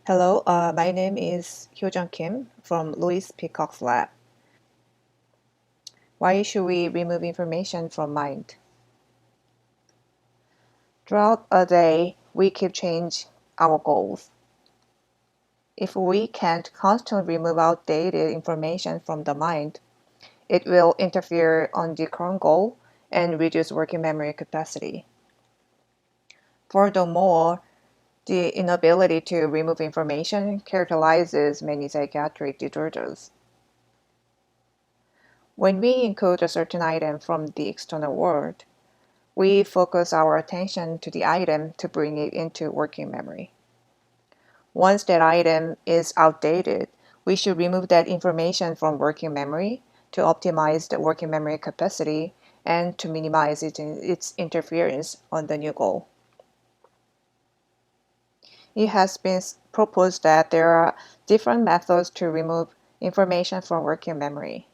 Hello, my name is Hyojung Kim from Louis Peacock's lab. Why should we remove information from mind? Throughout a day, we keep changing our goals. If we can't constantly remove outdated information from the mind, it will interfere on the current goal and reduce working memory capacity. Furthermore, the inability to remove information characterizes many psychiatric disorders. When we encode a certain item from the external world, we focus our attention to the item to bring it into working memory. Once that item is outdated, we should remove that information from working memory to optimize the working memory capacity and to minimize its interference on the new goal. It has been proposed that there are different methods to remove information from working memory.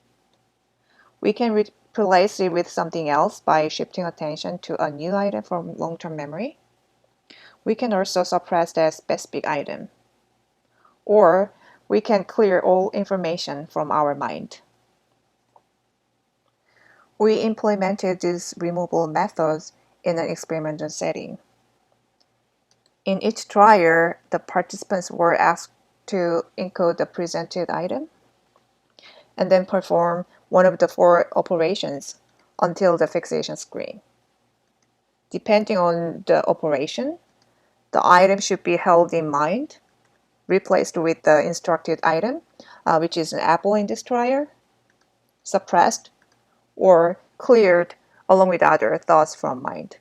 We can replace it with something else by shifting attention to a new item from long-term memory. We can also suppress that specific item. Or we can clear all information from our mind. We implemented these removal methods in an experimental setting. In each trial, the participants were asked to encode the presented item and then perform one of the 4 operations until the fixation screen. Depending on the operation, the item should be held in mind, replaced with the instructed item, which is an apple in this trial, suppressed, or cleared along with other thoughts from mind.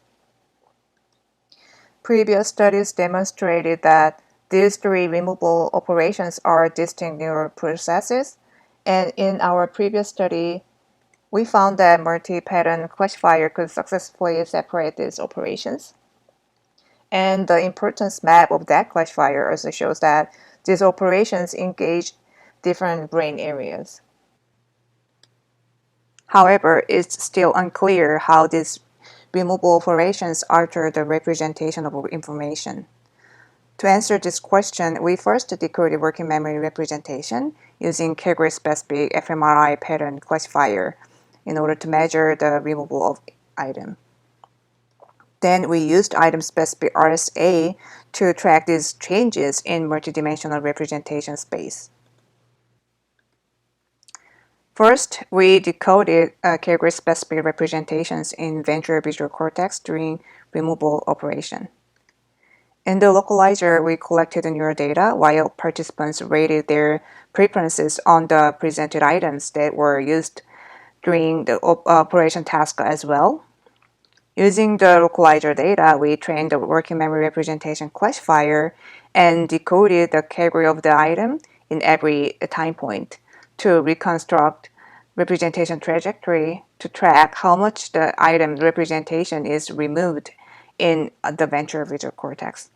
Previous studies demonstrated that these 3 removal operations are distinct neural processes, and in our previous study, we found that multi-pattern classifier could successfully separate these operations. And the importance map of that classifier also shows that these operations engage different brain areas. However, it's still unclear how these removal operations alter the representation of information. To answer this question, we first decoded working memory representation using category-specific fMRI pattern classifier in order to measure the removal of item. Then we used item-specific RSA to track these changes in multidimensional representation space. First, we decoded category-specific representations in ventral visual cortex during removal operation. In the localizer, we collected neural data while participants rated their preferences on the presented items that were used during the operation task as well. Using the localizer data, we trained the working memory representation classifier and decoded the category of the item in every time point to reconstruct representation trajectory to track how much the item representation is removed in the ventral visual cortex.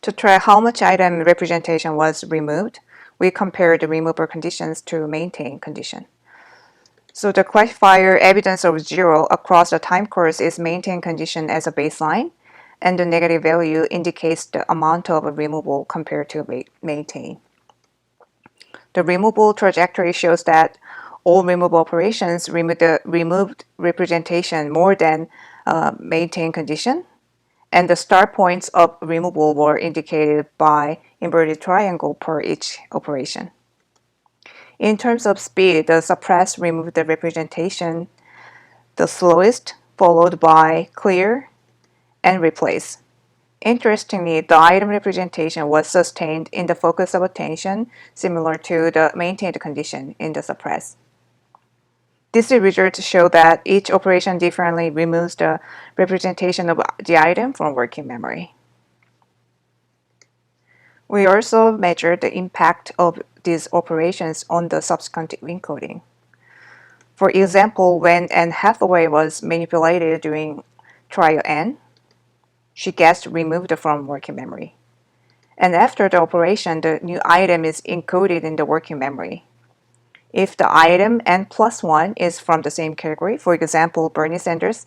To track how much item representation was removed, we compared the removal conditions to maintain condition. So the classifier evidence of 0 across the time course is maintain condition as a baseline, and the negative value indicates the amount of removal compared to maintain. The removal trajectory shows that all removal operations remove the removed representation more than maintain condition, and the start points of removal were indicated by inverted triangle per each operation. In terms of speed, the suppress removed the representation the slowest, followed by clear and replace. Interestingly, the item representation was sustained in the focus of attention, similar to the maintained condition in the suppress. These results show that each operation differently removes the representation of the item from working memory. We also measured the impact of these operations on the subsequent encoding. For example, when Anne Hathaway was manipulated during trial N, she gets removed from working memory. And after the operation, the new item is encoded in the working memory. If the item N+1 is from the same category, for example, Bernie Sanders,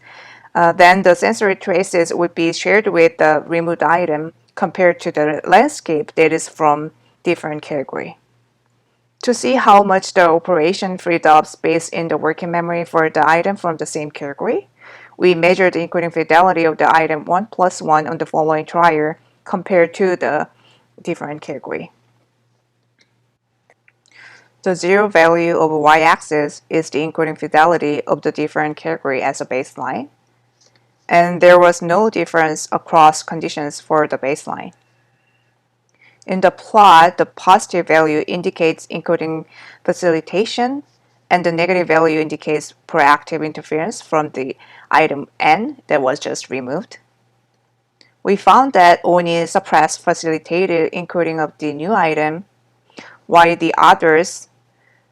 then the sensory traces would be shared with the removed item compared to the landscape that is from different category. To see how much the operation freed up space in the working memory for the item from the same category, we measured the encoding fidelity of the item 1 plus 1 on the following trial compared to the different category. The zero value of y-axis is the encoding fidelity of the different category as a baseline, and there was no difference across conditions for the baseline. In the plot, the positive value indicates encoding facilitation, and the negative value indicates proactive interference from the item N that was just removed. We found that only suppressed facilitated encoding of the new item, while the others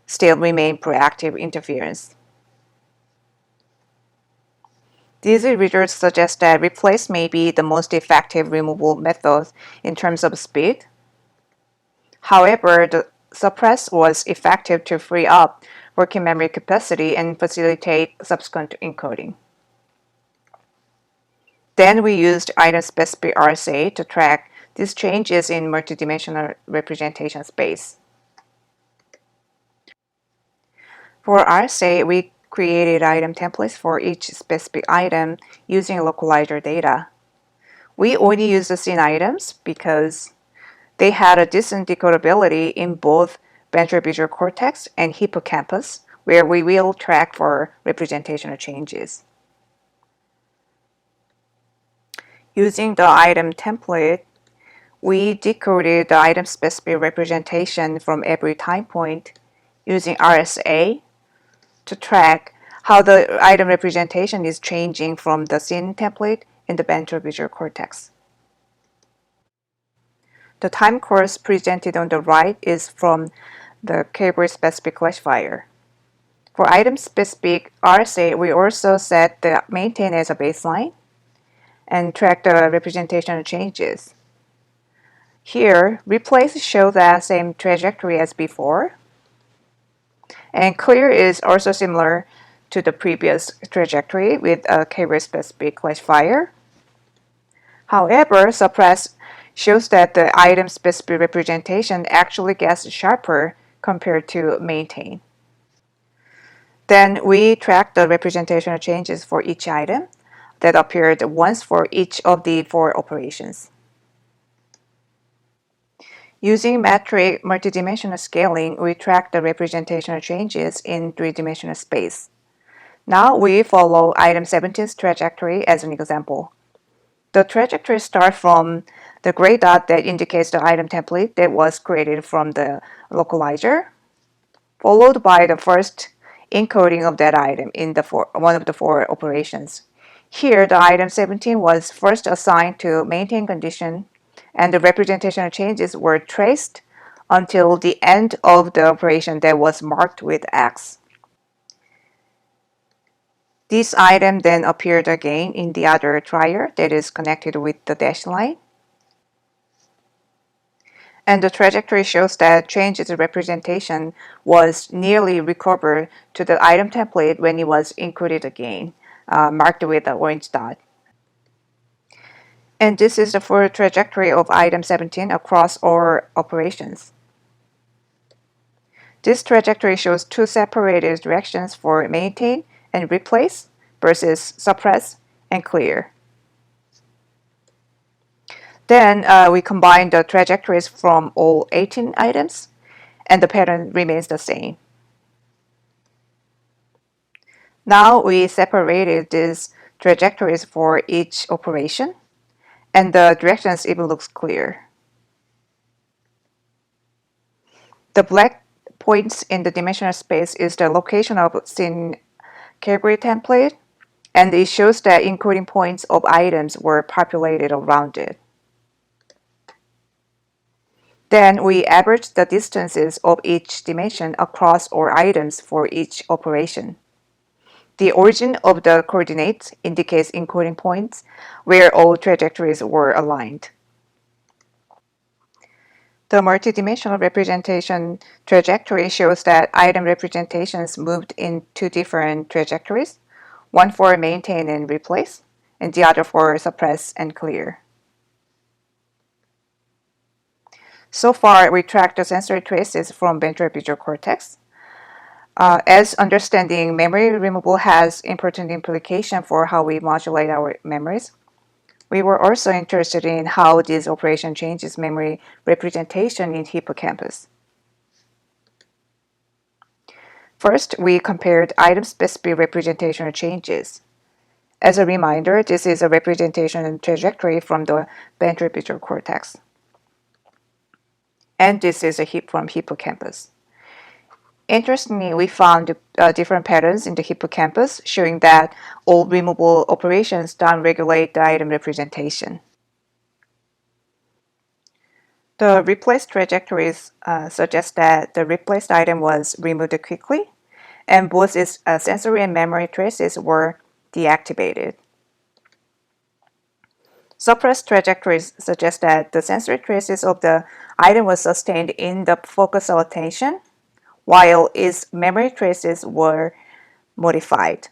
still remain proactive interference. These results suggest that replace may be the most effective removal method in terms of speed. However, the suppress was effective to free up working memory capacity and facilitate subsequent encoding. Then we used item-specific RSA to track these changes in multidimensional representation space. For RSA, we created item templates for each specific item using localizer data. We only used the scene items because they had a decent decodability in both ventral visual cortex and hippocampus, where we will track for representational changes. Using the item template, we decoded the item-specific representation from every time point using RSA to track how the item representation is changing from the scene template in the ventral visual cortex. The time course presented on the right is from the category-specific classifier. For item-specific RSA, we also set the maintain as a baseline and track the representational changes. Here, replace show the same trajectory as before, and clear is also similar to the previous trajectory with a category-specific classifier. However, suppress shows that the item-specific representation actually gets sharper compared to maintain. Then we track the representational changes for each item that appeared once for each of the 4 operations. Using metric multidimensional scaling, we track the representational changes in 3-dimensional space. Now we follow item 17's trajectory as an example. The trajectory starts from the gray dot that indicates the item template that was created from the localizer, followed by the first encoding of that item in one of the 4 operations. Here, the item 17 was first assigned to maintain condition, and the representational changes were traced until the end of the operation that was marked with X. This item then appeared again in the other trial that is connected with the dashed line. And the trajectory shows that changes in representation was nearly recovered to the item template when it was included again, marked with the orange dot. And this is the full trajectory of item 17 across all operations. This trajectory shows 2 separated directions for maintain and replace versus suppress and clear. Then we combine the trajectories from all 18 items, and the pattern remains the same. Now we separated these trajectories for each operation, and the directions even looks clear. The black points in the dimensional space is the location of scene category template, and it shows that encoding points of items were populated around it. Then we average the distances of each dimension across all items for each operation. The origin of the coordinates indicates encoding points where all trajectories were aligned. The multidimensional representation trajectory shows that item representations moved in 2 different trajectories, one for maintain and replace, and the other for suppress and clear. So far, we tracked the sensory traces from ventral visual cortex. As understanding memory removal has important implication for how we modulate our memories, we were also interested in how this operation changes memory representation in hippocampus. First, we compared item-specific representational changes. As a reminder, this is a representation trajectory from the ventral visual cortex. And this is a from hippocampus. Interestingly, we found different patterns in the hippocampus showing that all removable operations downregulate the item representation. The replaced trajectories suggest that the replaced item was removed quickly, and both its sensory and memory traces were deactivated. Suppressed trajectories suggest that the sensory traces of the item was sustained in the focus of attention, while its memory traces were modified.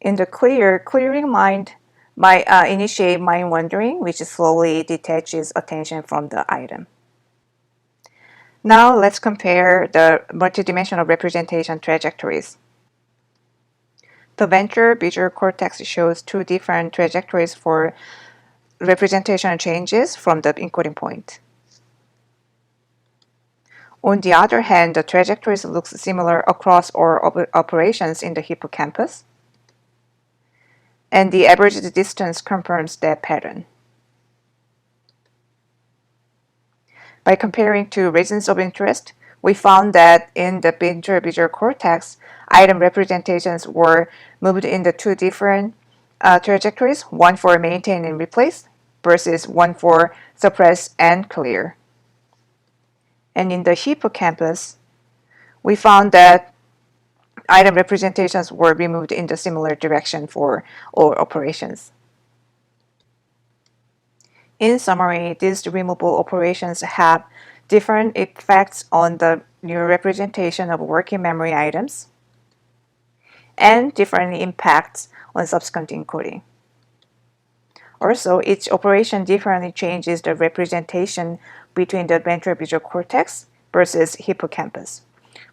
In the clearing mind might initiate mind wandering, which slowly detaches attention from the item. Now let's compare the multidimensional representation trajectories. The ventral visual cortex shows two different trajectories for representation changes from the encoding point. On the other hand, the trajectories look similar across all operations in the hippocampus, and the average distance confirms that pattern. By comparing two regions of interest, we found that in the ventral visual cortex, item representations were moved in the two different trajectories, one for maintain and replace versus one for suppress and clear. And in the hippocampus, we found that item representations were removed in the similar direction for all operations. In summary, these removable operations have different effects on the neural representation of working memory items and different impacts on subsequent encoding. Also, each operation differently changes the representation between the ventral visual cortex versus hippocampus.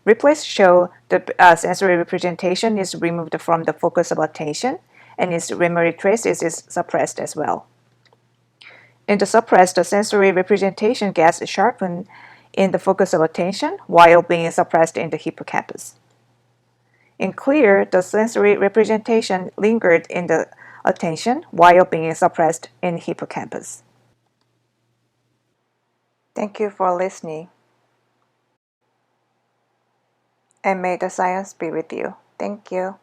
Replays show the sensory representation is removed from the focus of attention, and its memory traces is suppressed as well. In the suppressed, the sensory representation gets sharpened in the focus of attention while being suppressed in the hippocampus. In clear, the sensory representation lingered in the attention while being suppressed in hippocampus. Thank you for listening, and may the science be with you. Thank you.